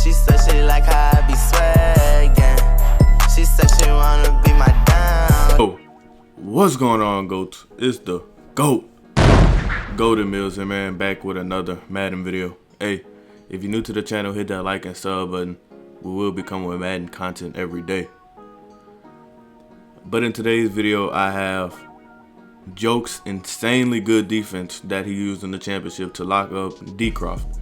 She said she like how I be swaggin'. She said she wanna be my down. Oh, what's going on, GOATs? It's the GOAT, Golden Mills, and man, back with another Madden video. Hey, if you're new to the channel, hit that like and sub button. We will be coming with Madden content every day. But in today's video, I have Joke's insanely good defense that he used in the championship to lock up Dcroft.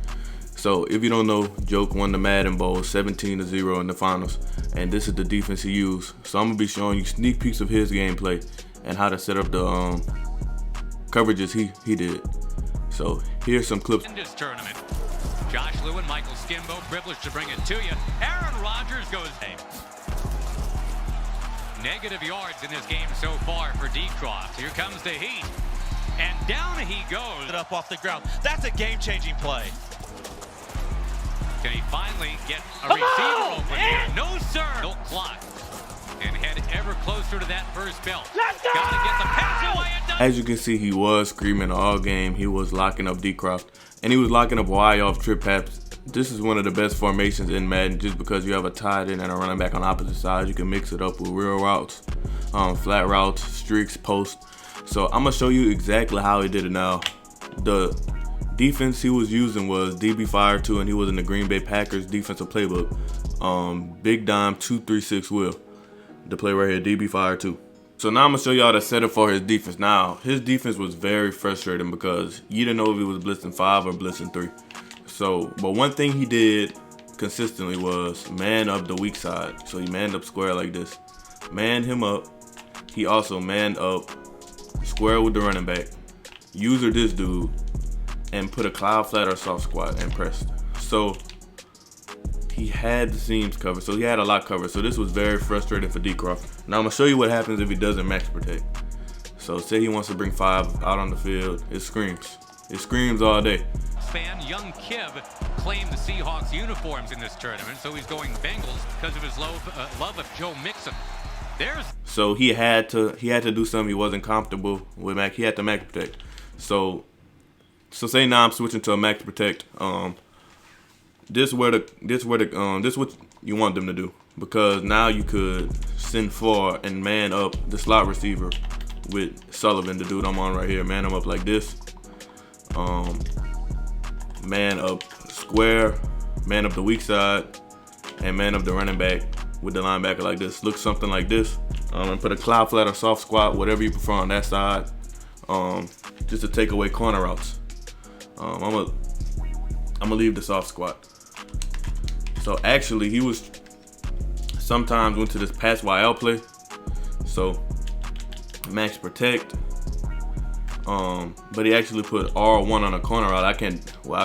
So if you don't know, Joke won the Madden Bowl 17-0 in the finals, and this is the defense he used. So I'm gonna be showing you sneak peeks of his gameplay and how to set up the coverages he did. So here's some clips. In this tournament, Josh Lewin, Michael Skimbo, privileged to bring it to you. Aaron Rodgers goes home. Negative yards in this game so far for Dcroft. Here comes the heat, and down he goes. It up off the ground. That's a game-changing play. Can he finally get a receiver open here? No, sir. No clock. And head ever closer to that first belt. Let's go! Gotta get the pass away. As you can see, he was screaming all game. He was locking up Dcroft, and he was locking up Y off trip paps. This is one of the best formations in Madden, just because you have a tight end and a running back on opposite sides. You can mix it up with real routes, flat routes, streaks, post. So I'm gonna show you exactly how he did it now. The defense he was using was DB Fire 2, and he was in the Green Bay Packers defensive playbook. Big dime 2-3-6 wheel. The play right here, DB Fire 2. So now I'm gonna show y'all the setup for his defense. Now his defense was very frustrating because you didn't know if he was blitzing 5 or blitzing 3. So, but one thing he did consistently was man up the weak side. So he manned up square like this, manned him up. He also manned up square with the running back, user this dude, and put a cloud flat or soft squat and pressed. So he had the seams covered, so he had a lot covered. So this was very frustrating for Dcroft. Now I'm gonna show you what happens if he doesn't max protect. So say he wants to bring 5 out on the field, it screams. It screams all day. Fan young Kib claimed the Seahawks uniforms in this tournament, so he's going Bengals because of his love of Joe Mixon. So he had to do something he wasn't comfortable with. He had to max protect. So say now I'm switching to a max protect. This what you want them to do, because now you could send 4 and man up the slot receiver with Sullivan, the dude I'm on right here. Man him up like this. Man up square, man up the weak side, and man up the running back with the linebacker like this. Look something like this. And put a cloud flat or soft squat, whatever you prefer on that side, just to take away corner routes. I'm gonna leave the soft squat. So actually, he was sometimes went to this pass YL play. So max protect. But he actually put R1 on a corner route. I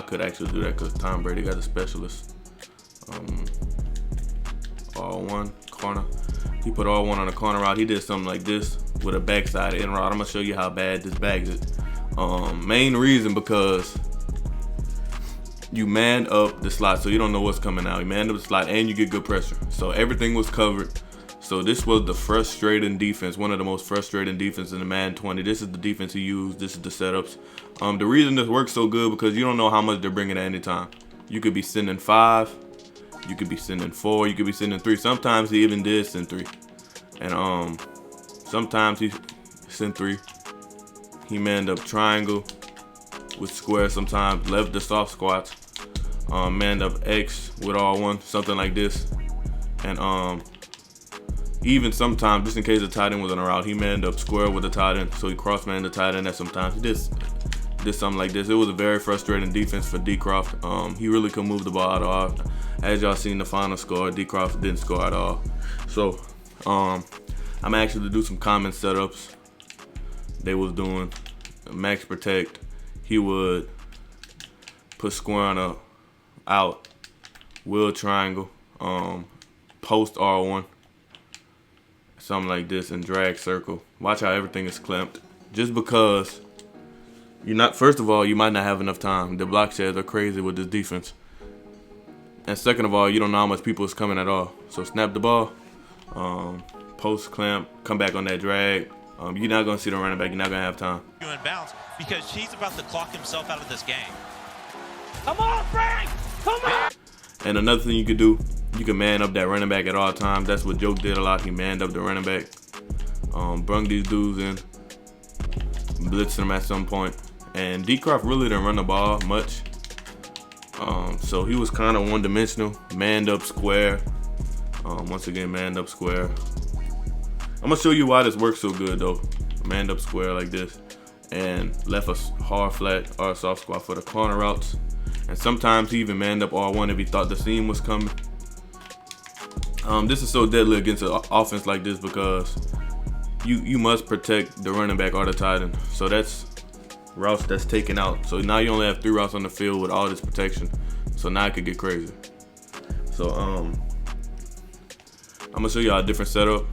could actually do that because Tom Brady got a specialist. R1 corner. He put R1 on a corner route. He did something like this with a backside in route. I'm gonna show you how bad this bags it. Main reason because you man up the slot, so you don't know what's coming out. You man up the slot and you get good pressure. So everything was covered. So this was the frustrating defense, one of the most frustrating defenses in the Madden 20. This is the defense he used. This is the setups. The reason this works so good because you don't know how much they're bringing at any time. You could be sending 5, you could be sending 4, you could be sending 3. Sometimes he even did send 3, and sometimes he sent 3. He manned up triangle with square. Sometimes left the soft squats. Manned up X with R1, something like this, and even sometimes, just in case the tight end was on a route, he manned up square with the tight end, so he cross-manned the tight end. That sometimes he did something like this. It was a very frustrating defense for Dcroft. He really couldn't move the ball at all. As y'all seen the final score, Dcroft didn't score at all. So I'm actually do some common setups they was doing. Max protect, he would put square on a out, wheel triangle, post R1. Something like this, and drag circle. Watch how everything is clamped. Just because first of all, you might not have enough time. The block sheds are crazy with this defense. And second of all, you don't know how much people is coming at all. So snap the ball, post clamp, come back on that drag. You're not gonna see the running back, you're not gonna have time. In bounds because he's about to clock himself out of this game. Come on, Frank! Come on! And another thing you could do, you can man up that running back at all times. That's what Joke did a lot. He manned up the running back. Brung these dudes in, blitzed them at some point. And Dcroft really didn't run the ball much. So he was kind of one-dimensional, manned up square. Once again, manned up square. I'm gonna show you why this works so good though. Manned up square like this, and left a hard flat or a soft squat for the corner routes. And sometimes he even manned up R1 if he thought the seam was coming. This is so deadly against an offense like this because you must protect the running back or the tight end. So that's routes that's taken out. So now you only have 3 routes on the field with all this protection. So now it could get crazy. So I'm gonna show y'all a different setup.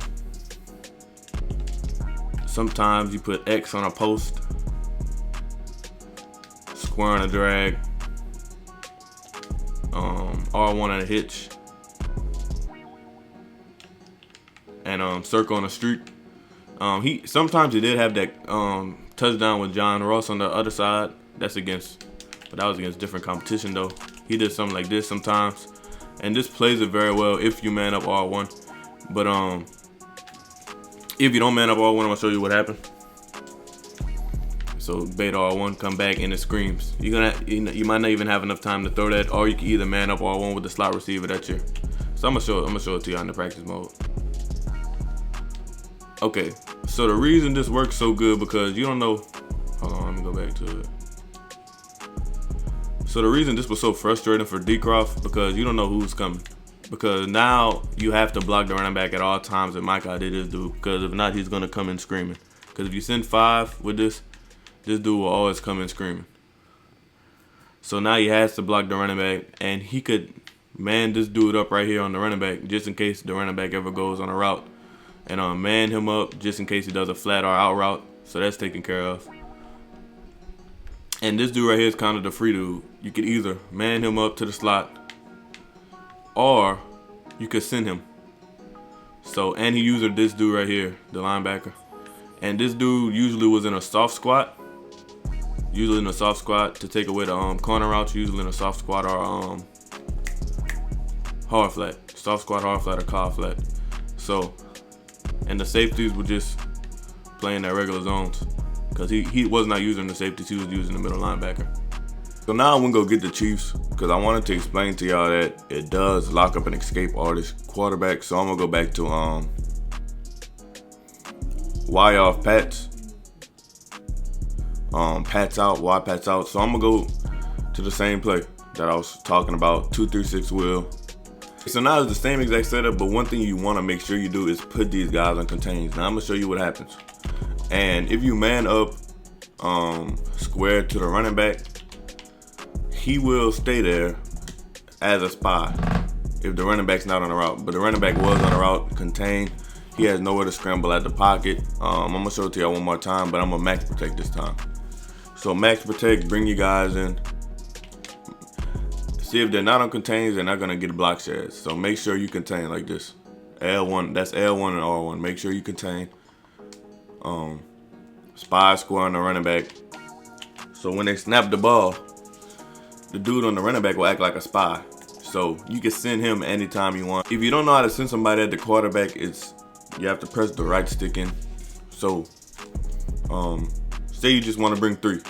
Sometimes you put X on a post, square on a drag, R1 on a hitch, and circle on a streak. Sometimes he did have that touchdown with John Ross on the other side. But that was against different competition though. He did something like this sometimes, and this plays it very well if you man up R1. But if you don't man up R1, I'm gonna show you what happened. So bait R1, come back, and it screams. You might not even have enough time to throw that, or you can either man up R1 with the slot receiver that year. So I'm gonna show it to you in the practice mode. Okay, so the reason this works so good because you don't know. Hold on, let me go back to it. So the reason this was so frustrating for Dcroft because you don't know who's coming. Because now you have to block the running back at all times, and Mike did this dude. Because if not, he's gonna come in screaming. Because if you send 5 with this dude will always come in screaming. So now he has to block the running back, and he could man this dude up right here on the running back just in case the running back ever goes on a route, and man him up just in case he does a flat or out route. So that's taken care of. And this dude right here is kind of the free dude. You could either man him up to the slot, or you could send him. So, and he used this dude right here, the linebacker. And this dude usually was in a soft squat. Usually in a soft squat to take away the corner routes. Usually in a soft squat or hard flat. Soft squat, hard flat, or collar flat. So, and the safeties were just playing their regular zones. Because he was not using the safeties, he was using the middle linebacker. So now I'm gonna go get the Chiefs because I wanted to explain to y'all that it does lock up and escape artist quarterback. So I'm gonna go back to Y off Pats. Pats out, Y Pats out. So I'm gonna go to the same play that I was talking about, 2-3-6 wheel. So now it's the same exact setup, but one thing you want to make sure you do is put these guys on contains. Now I'm gonna show you what happens. And if you man up square to the running back, he will stay there as a spy if the running back's not on the route. But the running back was on the route, contained. He has nowhere to scramble at the pocket. I'm gonna show it to y'all one more time, but I'm gonna max protect this time. So max protect, bring you guys in. See if they're not on contains, they're not gonna get block shares. So make sure you contain like this. L1, that's L1 and R1. Make sure you contain. Spy square on the running back. So when they snap the ball, the dude on the running back will act like a spy. So you can send him anytime you want. If you don't know how to send somebody at the quarterback, you have to press the right stick in. So say you just want to bring 3.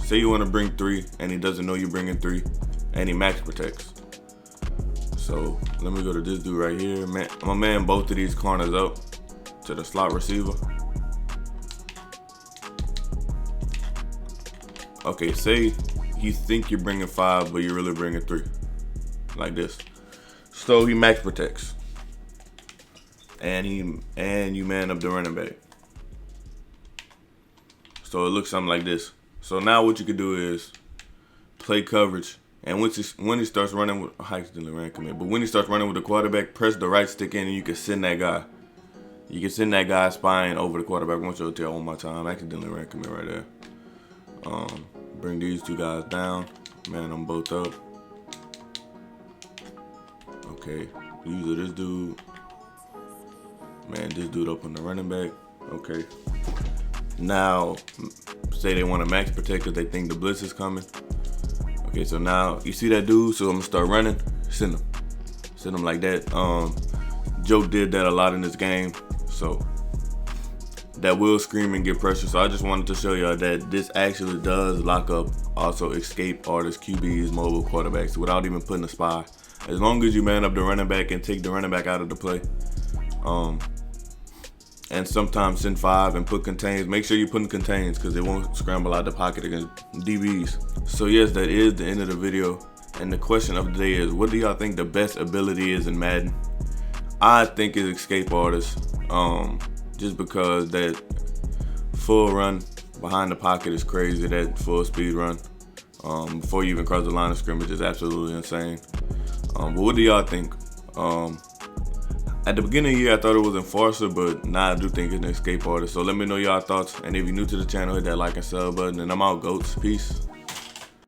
Say you want to bring 3 and he doesn't know you're bringing 3 and he max protects. So let me go to this dude right here. I'm gonna man both of these corners up to the slot receiver. Okay, say you think you're bringing 5, but you're really bringing 3, like this. So he max protects, and you man up the running back. So it looks something like this. So now what you can do is play coverage, and when he starts running with when he starts running with the quarterback, press the right stick in, and you can send that guy. You can send that guy spying over the quarterback. I want you to tell one more time. I accidentally ran commit right there. Bring these 2 guys down, man them both up. Okay, usually this dude, man this dude up on the running back. Okay, now say they want to max protect because they think the blitz is coming. Okay, so now you see that dude, so I'm gonna start running. send them like that. Joe did that a lot in this game, so that will scream and get pressure. So I just wanted to show y'all that this actually does lock up also escape artists, QBs, mobile quarterbacks without even putting a spy. As long as you man up the running back and take the running back out of the play. And sometimes send 5 and put contains. Make sure you put in contains because it won't scramble out the pocket against DBs. So yes, that is the end of the video. And the question of the day is, what do y'all think the best ability is in Madden? I think it's escape artist. Just because that full run behind the pocket is crazy. That full speed run before you even cross the line of scrimmage is absolutely insane. But what do y'all think? At the beginning of the year, I thought it was Enforcer, but now I do think it's an escape artist. So let me know y'all thoughts. And if you're new to the channel, hit that like and sub button. And I'm out, goats. Peace.